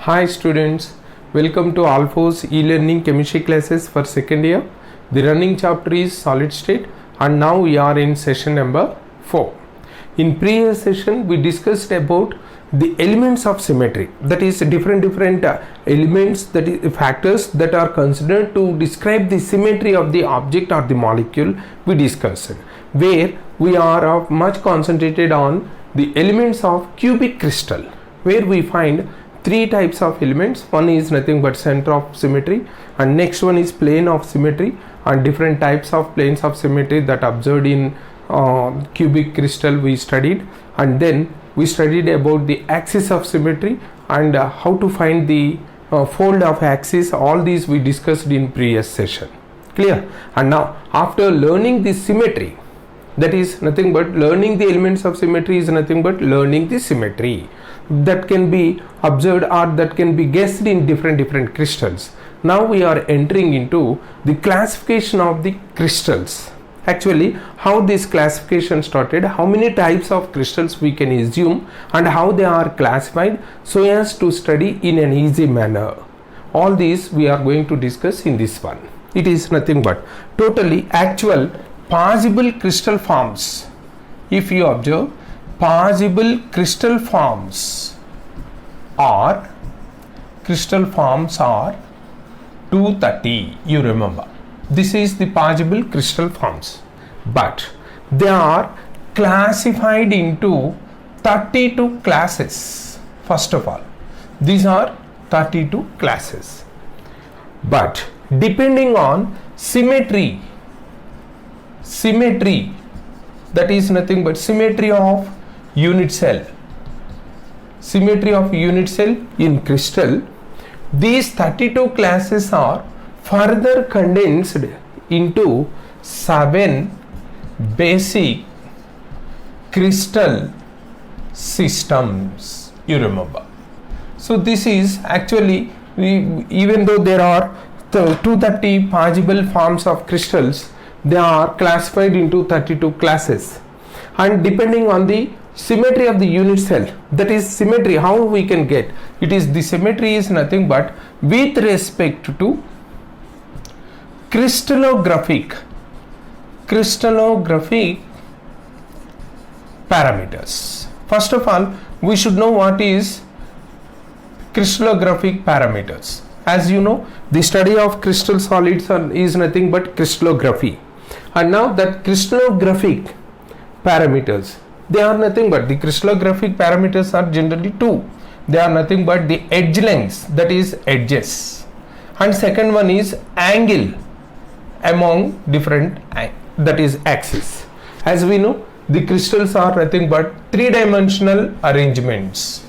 Hi students, welcome to Alphos e-learning chemistry classes for second year. The running chapter is solid state and now we are in session number 4. In previous session we discussed about the elements of symmetry, that is different elements, that is factors that are considered to describe the symmetry of the object or the molecule we discussed, where we are much concentrated on the elements of cubic crystal, where we find three types of elements. One is nothing but center of symmetry, and next one is plane of symmetry, and different types of planes of symmetry that observed in cubic crystal we studied. And then we studied about the axis of symmetry and how to find the fold of axis. All these we discussed in previous session. Clear? And now after learning the symmetry, that is nothing but learning the elements of symmetry is nothing but learning the symmetry that can be observed or that can be guessed in different crystals. Now we are entering into the classification of the crystals. Actually, how this classification started, how many types of crystals we can assume, and how they are classified so as to study in an easy manner. All these we are going to discuss in this one. It is nothing but totally actual possible crystal forms. If you observe, possible crystal forms are 230. You remember, this is the possible crystal forms, but they are classified into 32 classes. First of all, these are 32 classes, but depending on symmetry, that is nothing but symmetry of unit cell in crystal, these 32 classes are further condensed into 7 basic crystal systems. You remember, so this is actually, even though there are 230 possible forms of crystals, they are classified into 32 classes, and depending on the symmetry of the unit cell, that is symmetry, how we can get it is, the symmetry is nothing but with respect to crystallographic parameters. First of all, we should know what is crystallographic parameters. As you know, the study of crystal solids is nothing but crystallography. And now that crystallographic parameters, they are nothing but, the crystallographic parameters are generally two. They are nothing but the edge lengths, that is edges, and second one is angle among different, that is axis. As we know, the crystals are nothing but three-dimensional arrangements.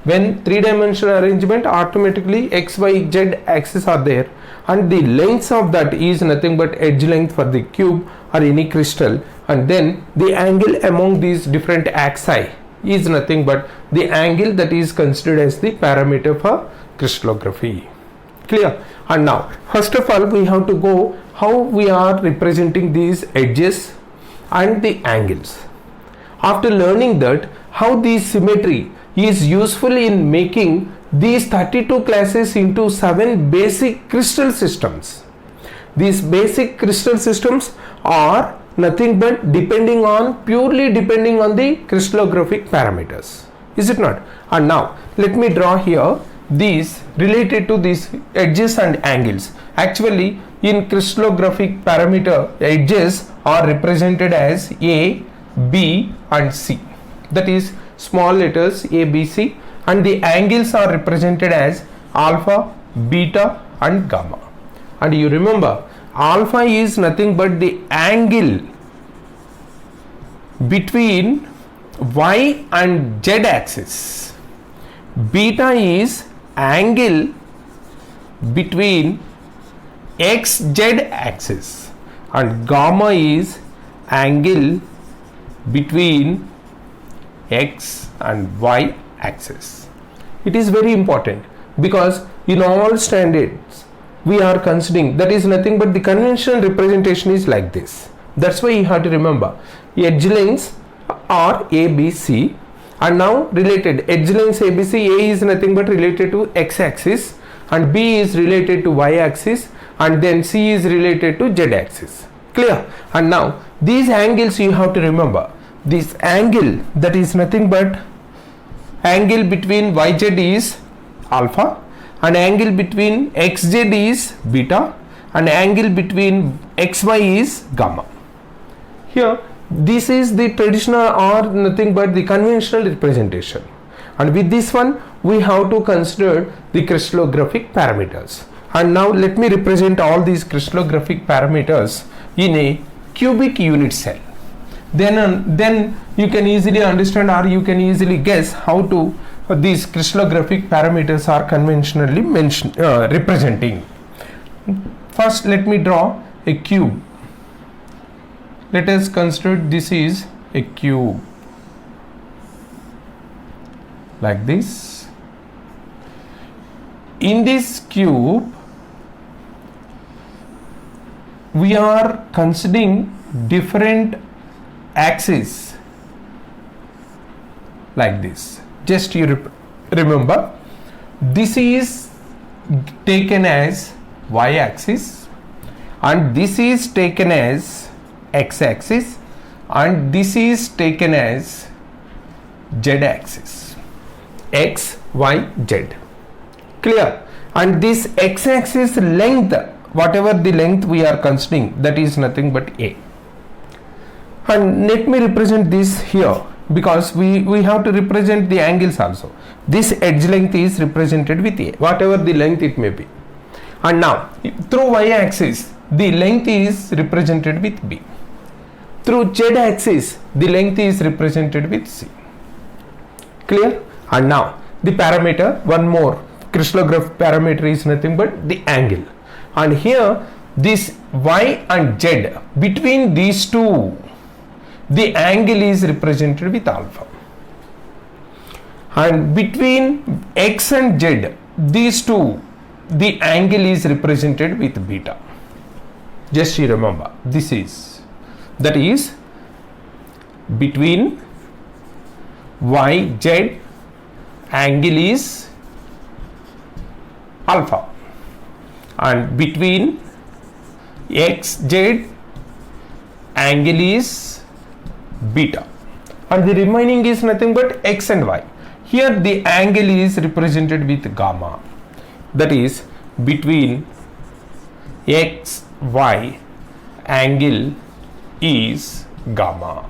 When three-dimensional arrangement, automatically x, y, z axis are there, and the lengths of that is nothing but edge length for the cube or any crystal, and then the angle among these different axi is nothing but the angle that is considered as the parameter for crystallography. Clear? And now first of all, we have to go how we are representing these edges and the angles. After learning that, how the symmetry is useful in making these 32 classes into 7 basic crystal systems. These basic crystal systems are nothing but purely depending on the crystallographic parameters. Is it not? And now let me draw here these related to these edges and angles. Actually, in crystallographic parameter, edges are represented as A, B and C. That is small letters A, B, C, and the angles are represented as alpha, beta and gamma. And you remember, alpha is nothing but the angle between y and z axis, beta is angle between x z axis, and gamma is angle between x and y axis. It is very important because in all standards we are considering, that is nothing but the conventional representation is like this. That's why you have to remember edge lengths are A, B, C, And now related edge lengths ABC, A is nothing but related to x-axis and B is related to y-axis and then C is related to z-axis. Clear? And now these angles you have to remember. This angle, that is nothing but angle between YZ is alpha and angle between XZ is beta and angle between XY is gamma. Here this is the traditional or nothing but the conventional representation, and with this one we have to consider the crystallographic parameters. And now let me represent all these crystallographic parameters in a cubic unit cell. Then you can easily understand or you can easily guess how to these crystallographic parameters are conventionally representing. First let me draw a cube. Let us consider this is a cube like this. In this cube we are considering different axes like this. Just you remember, this is taken as y-axis and this is taken as x-axis and this is taken as z-axis, x, y, z. Clear? And this x-axis length, whatever the length we are considering, that is nothing but a. And let me represent this here because we have to represent the angles also. This edge length is represented with a, whatever the length it may be. And now through y-axis the length is represented with b. Through z-axis the length is represented with c. Clear? And now the parameter, one more crystallograph parameter is nothing but the angle. And here this y and z, between these two the angle is represented with alpha, and between x and z, these two, the angle is represented with beta. Just you remember, this is, that is between y, z, angle is alpha, and between x, z, angle is beta, and the remaining is nothing but x and y. Here the angle is represented with gamma, that is between x, y, angle is gamma.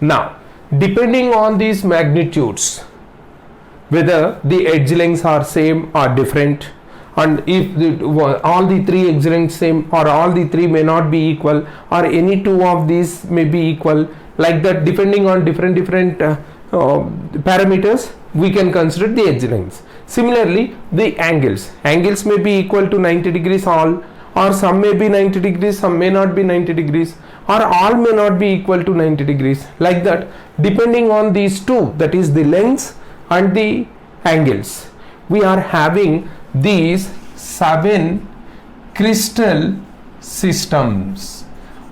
Now depending on these magnitudes, whether the edge lengths are same or different, and if all the three edge lengths same or all the three may not be equal or any two of these may be equal, like that, depending on different parameters we can consider the edge lengths. Similarly the angles may be equal to 90 degrees all, or some may be 90 degrees, some may not be 90 degrees, or all may not be equal to 90 degrees, like that, depending on these two, that is the lengths and the angles, we are having these 7 crystal systems.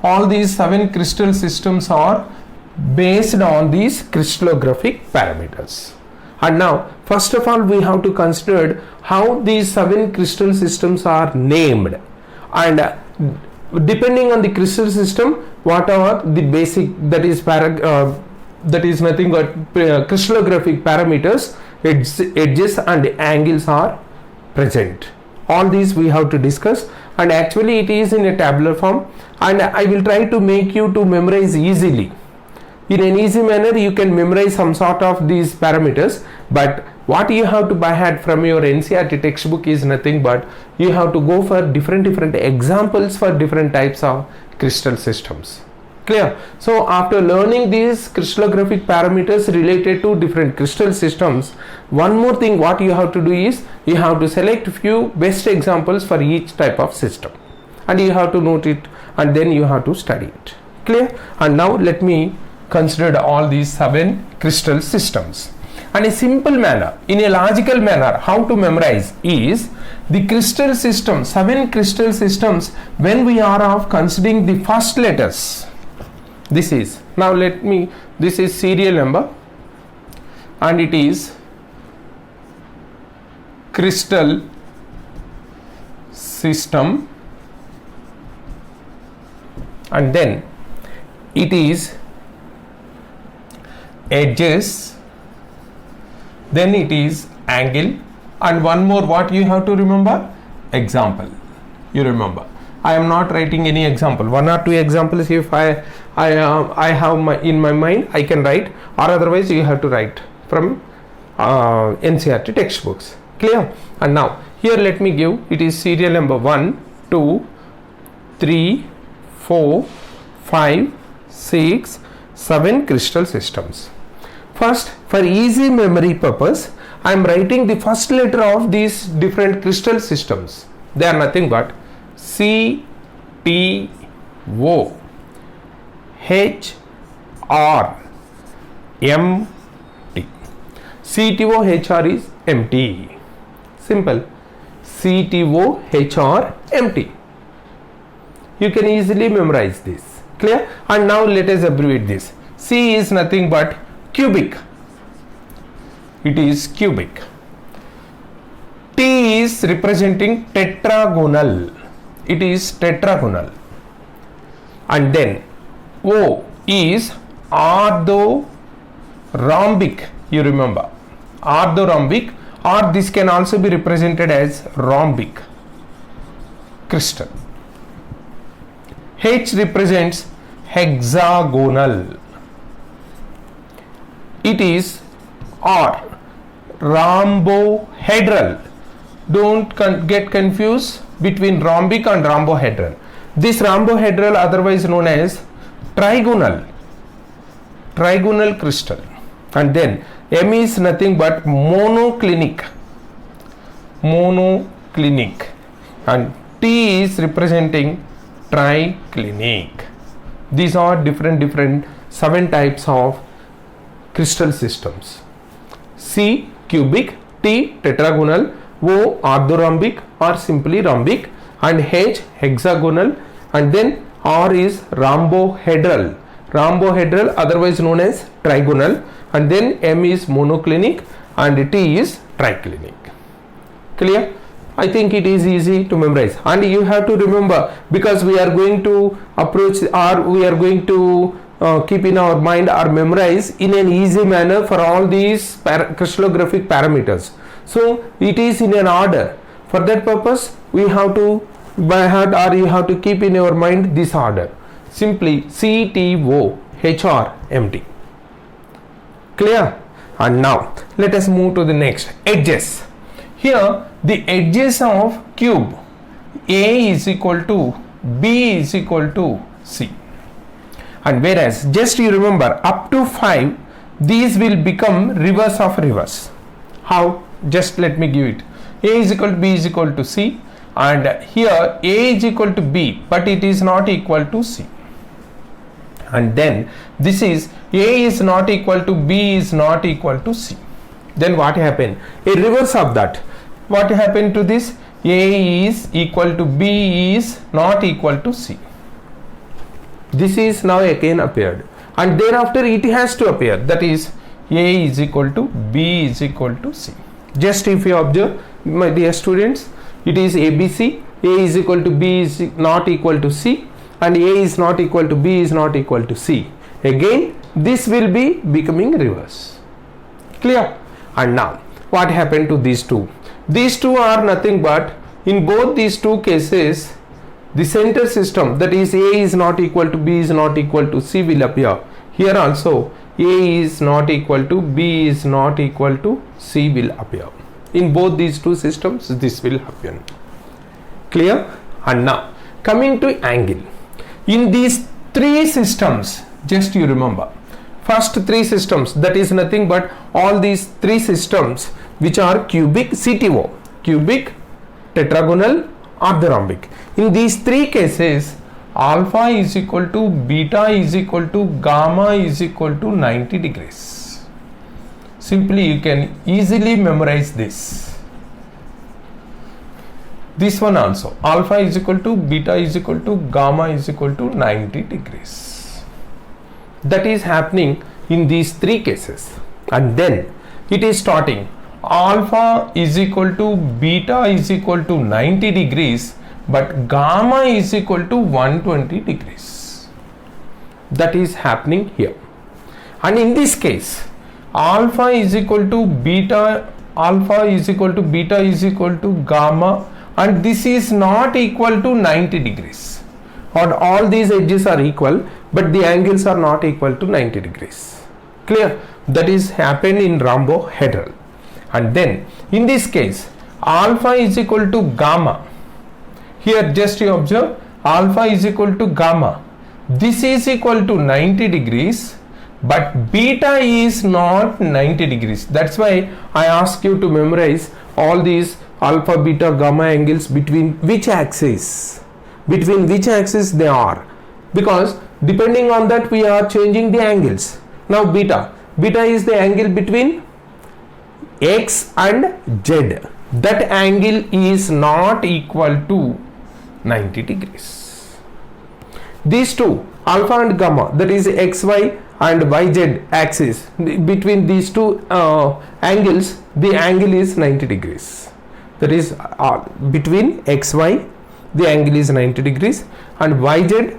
All these 7 crystal systems are based on these crystallographic parameters. And now first of all we have to consider how these 7 crystal systems are named, and depending on the crystal system what are the basic, that is nothing but crystallographic parameters, edges and angles are present. All these we have to discuss, and actually it is in a tabular form, and I will try to make you to memorize easily. In an easy manner you can memorize some sort of these parameters, but what you have to by heart from your NCERT textbook is nothing but you have to go for different examples for different types of crystal systems. Clear? So after learning these crystallographic parameters related to different crystal systems, one more thing what you have to do is you have to select few best examples for each type of system, and you have to note it and then you have to study it. Clear? And now let me consider all these 7 crystal systems. And a simple manner, in a logical manner, how to memorize is the crystal system, 7 crystal systems, when we are of considering the first letters. This is, now let me, this is serial number and it is crystal system, and then it is edges, then it is angle, and one more what you have to remember, example. You remember, I am not writing any example, one or two examples if I have in my mind I can write, or otherwise you have to write from NCERT textbooks. Clear? And now here let me give, it is serial number 1 2 3 4 5 6 7 crystal systems. First, for easy memory purpose, I am writing the first letter of these different crystal systems. They are nothing but C T O H R M T. C T O H R is empty. Simple. C T O H R M T. You can easily memorize this. Clear? And now let us abbreviate this. C is nothing but cubic. It is cubic. T is representing tetragonal. It is tetragonal. And then O is orthorhombic. You remember, orthorhombic, or this can also be represented as rhombic crystal. H represents hexagonal. It is or rhombohedral. Don't get confused between rhombic and rhombohedral. This rhombohedral, otherwise known as trigonal crystal. And then M is nothing but monoclinic, and T is representing triclinic. These are different 7 types of crystal systems. C cubic, T tetragonal, O orthorhombic or simply rhombic, and H hexagonal, and then R is rhombohedral, otherwise known as trigonal, and then M is monoclinic and T is triclinic. Clear? I think it is easy to memorize, and you have to remember, because we are going to approach, or we are going to keep in our mind or memorize in an easy manner for all these crystallographic parameters. So it is in an order. For that purpose, we have to by heart, or you have to keep in your mind this order. Simply C T O H R M T. Clear? And now let us move to the next, edges. Here the edges of cube, A is equal to B is equal to C. And whereas, just you remember, up to 5, these will become reverse of reverse. How? Just let me give it. A is equal to B is equal to C, and here A is equal to B, but it is not equal to C. And then this is A is not equal to B is not equal to C. Then what happened? A reverse of that. What happened to this? A is equal to B is not equal to C. This is now again appeared, and thereafter it has to appear, that is A is equal to B is equal to C. Just if you observe, my dear students, it is ABC, A is equal to B is not equal to C, and A is not equal to B is not equal to C. Again this will be becoming reverse. Clear? And now what happened to these two? These two are nothing but, in both these two cases, the center system, that is A is not equal to B is not equal to C, will appear. Here also A is not equal to B is not equal to C will appear. In both these two systems this will happen. Clear? And now coming to angle. In these 3 systems, just you remember, first 3 systems, that is nothing but all these 3 systems which are cubic, CTO, cubic, tetragonal, orthorhombic. In these 3 cases, alpha is equal to beta is equal to gamma is equal to 90 degrees. Simply you can easily memorize this. This one also, alpha is equal to beta is equal to gamma is equal to 90 degrees. That is happening in these 3 cases. And then it is starting alpha is equal to beta is equal to 90 degrees, but gamma is equal to 120 degrees. That is happening here. And in this case, alpha is equal to beta is equal to gamma, and this is not equal to 90 degrees. Or all these edges are equal, but the angles are not equal to 90 degrees. Clear? That is happened in rhombohedral. And then in this case, alpha is equal to gamma. Here just you observe, alpha is equal to gamma. This is equal to 90 degrees, but beta is not 90 degrees. That's why I ask you to memorize all these alpha, beta, gamma angles between which axis they are, because depending on that we are changing the angles. Now beta is the angle between x and z. That angle is not equal to 90 degrees. These two, alpha and gamma, that is xy and yz axis, between these two angles, the angle is 90 degrees. That is between xy, the angle is 90 degrees, and yz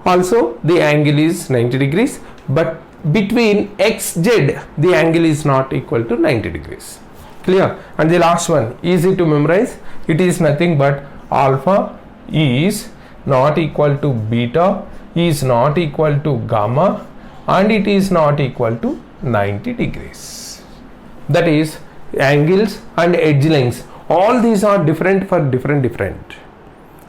also the angle is 90 degrees, but between xz the angle is not equal to 90 degrees. Clear? And the last one, easy to memorize, it is nothing but alpha is not equal to beta is not equal to gamma, and it is not equal to 90 degrees. That is angles and edge lengths, all these are different for different.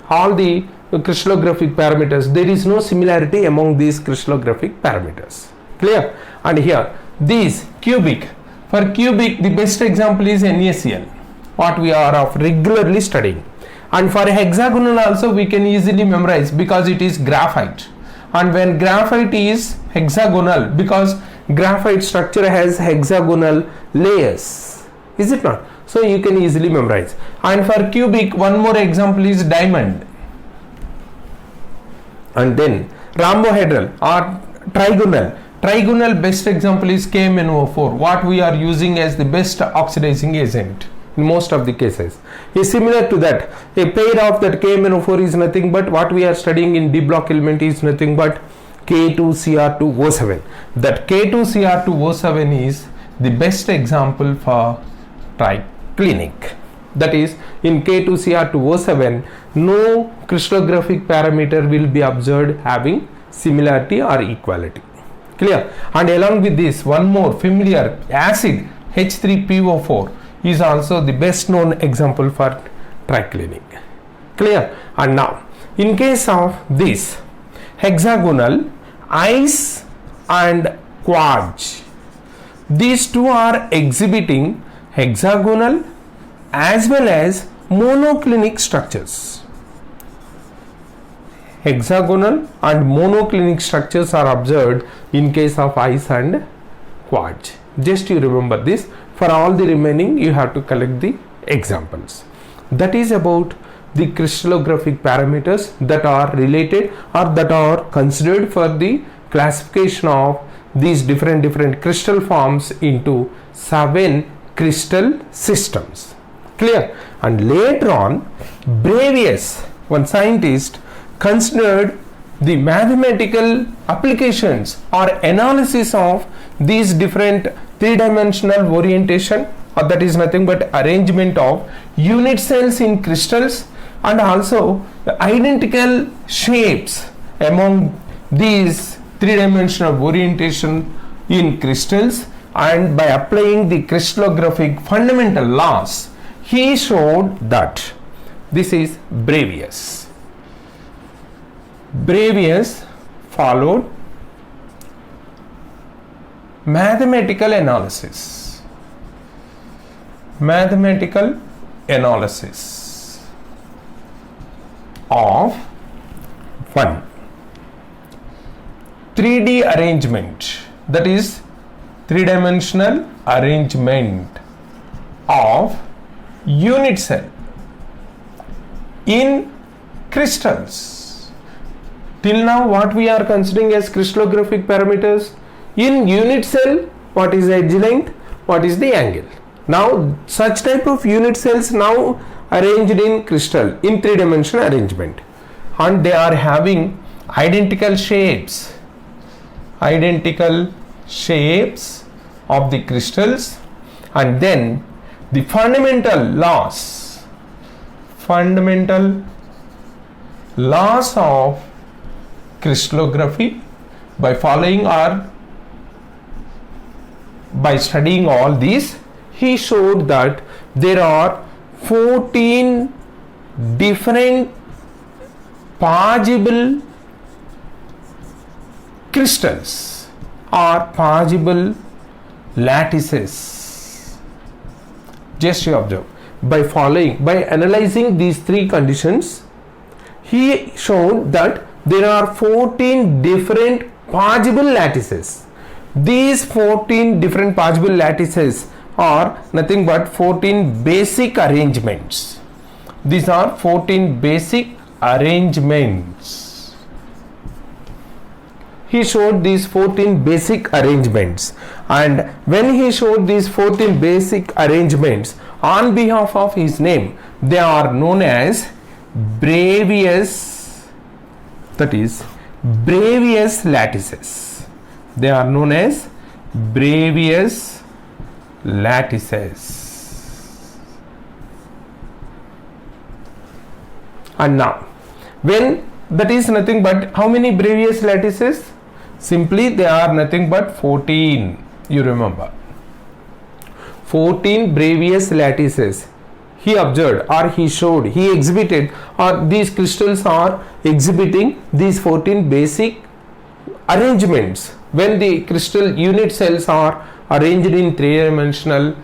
All the crystallographic parameters, there is no similarity among these crystallographic parameters. Clear? And here these cubic, for cubic the best example is NaCl, what we are of regularly studying. And for hexagonal also we can easily memorize, because it is graphite. And when graphite is hexagonal, because graphite structure has hexagonal layers, is it not? So you can easily memorize. And for cubic, one more example is diamond. And then rhombohedral or trigonal best example is KMnO4, what we are using as the best oxidizing agent in most of the cases. Is similar to that. A pair of that KMnO4 is nothing but what we are studying in D block element is nothing but K2Cr2O7. That K2Cr2O7 is the best example for triclinic. That is, in K2Cr2O7 no crystallographic parameter will be observed having similarity or equality. Clear? And along with this, one more familiar acid H3PO4 is also the best known example for triclinic. Clear? And now in case of this hexagonal, ice and quartz, these two are exhibiting hexagonal as well as monoclinic structures. Hexagonal and monoclinic structures are observed in case of ice and quartz. Just you remember this. For all the remaining you have to collect the examples. That is about the crystallographic parameters that are related or that are considered for the classification of these different crystal forms into 7 crystal systems. Clear? And later on, Bravais, one scientist, considered the mathematical applications or analysis of these different three-dimensional orientation, or that is nothing but arrangement of unit cells in crystals, and also the identical shapes among these three-dimensional orientation in crystals, and by applying the crystallographic fundamental laws he showed that this is Bravais. Bravais followed mathematical analysis of one 3D arrangement, that is three-dimensional arrangement of unit cell in crystals. Till now what we are considering as crystallographic parameters, in unit cell what is edge length, what is the angle. Now such type of unit cells now arranged in crystal in three-dimensional arrangement, and they are having identical shapes of the crystals, and then the fundamental laws of crystallography, by following or by studying all these, he showed that there are 14 different Pageable crystals or Pageable lattices. Just you observe, by analyzing these three conditions, he showed that there are 14 different Pageable lattices. These 14 different Pageable lattices are nothing but 14 basic arrangements. These are 14 basic arrangements. He showed these 14 basic arrangements, and when he showed these 14 basic arrangements on behalf of his name, they are known as Bravais, that is Bravais lattices. They are known as Bravais lattices. And now, when that is nothing but how many Bravais lattices? Simply they are nothing but 14. You remember, 14 Bravais lattices he observed, or he showed, he exhibited, or these crystals are exhibiting these 14 basic arrangements when the crystal unit cells are arranged in three-dimensional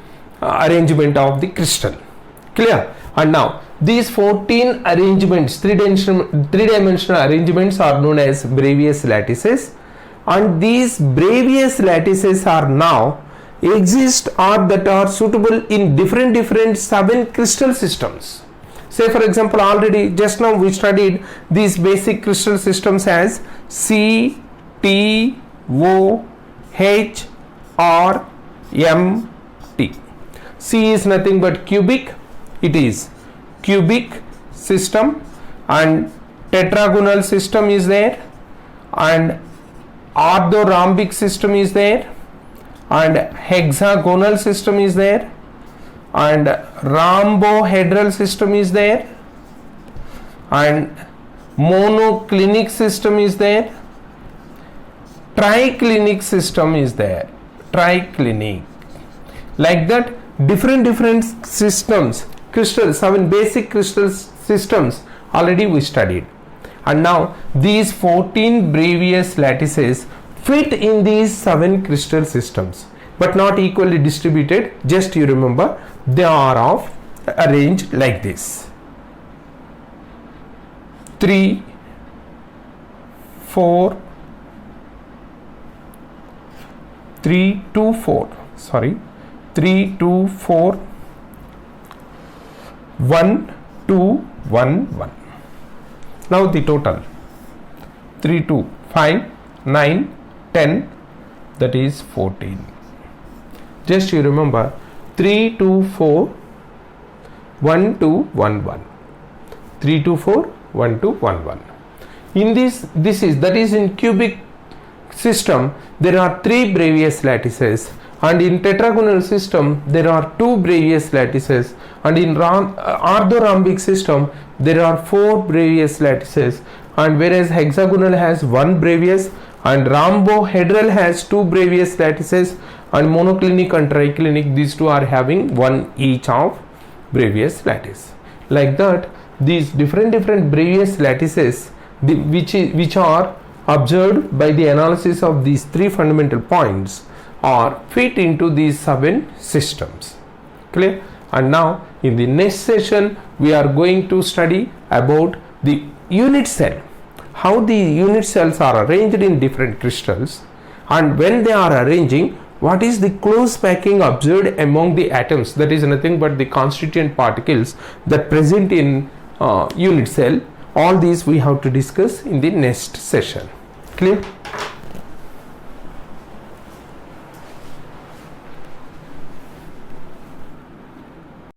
arrangement of the crystal. Clear? And now these 14 arrangements, three-dimensional arrangements, are known as Bravais lattices, and these Bravais lattices are now exist or that are suitable in different 7 crystal systems. Say for example, already just now we studied these basic crystal systems as C, T, O, H, R, M, T. C is nothing but cubic, it is cubic system, and tetragonal system is there, and orthorhombic system is there, and hexagonal system is there, and rhombohedral system is there, and monoclinic system is there, triclinic system is there, triclinic. Like that, different systems, crystals, 7 basic crystal systems already we studied. And now these 14 Bravais lattices fit in these 7 crystal systems, but not equally distributed. Just you remember, they are arranged like this: 3, 4, 3, 2, 4. Sorry, 3, 2, 4, 1, 2, 1, 1. Now the total: 3, 2, 5, 9, 10, that is 14. Just you remember, 3, 2, 4, 1, 2, 1, 1. 3, 2, 4, 1, 2, 1, 1. In that is in cubic system, there are 3 Bravais lattices, and in tetragonal system there are 2 Bravais lattices, and in orthorhombic system there are 4 Bravais lattices, and whereas hexagonal has 1 Bravais, and rhombohedral has 2 Bravais lattices, and monoclinic and triclinic, these two are having 1 each of Bravais lattice. Like that, these different Bravais lattices, which are observed by the analysis of these 3 fundamental points, are fit into these 7 systems. Clear? And now in the next session we are going to study about the unit cell, how the unit cells are arranged in different crystals, and when they are arranging, what is the close packing observed among the atoms, that is nothing but the constituent particles that present in unit cell. All these we have to discuss in the next session. Clear?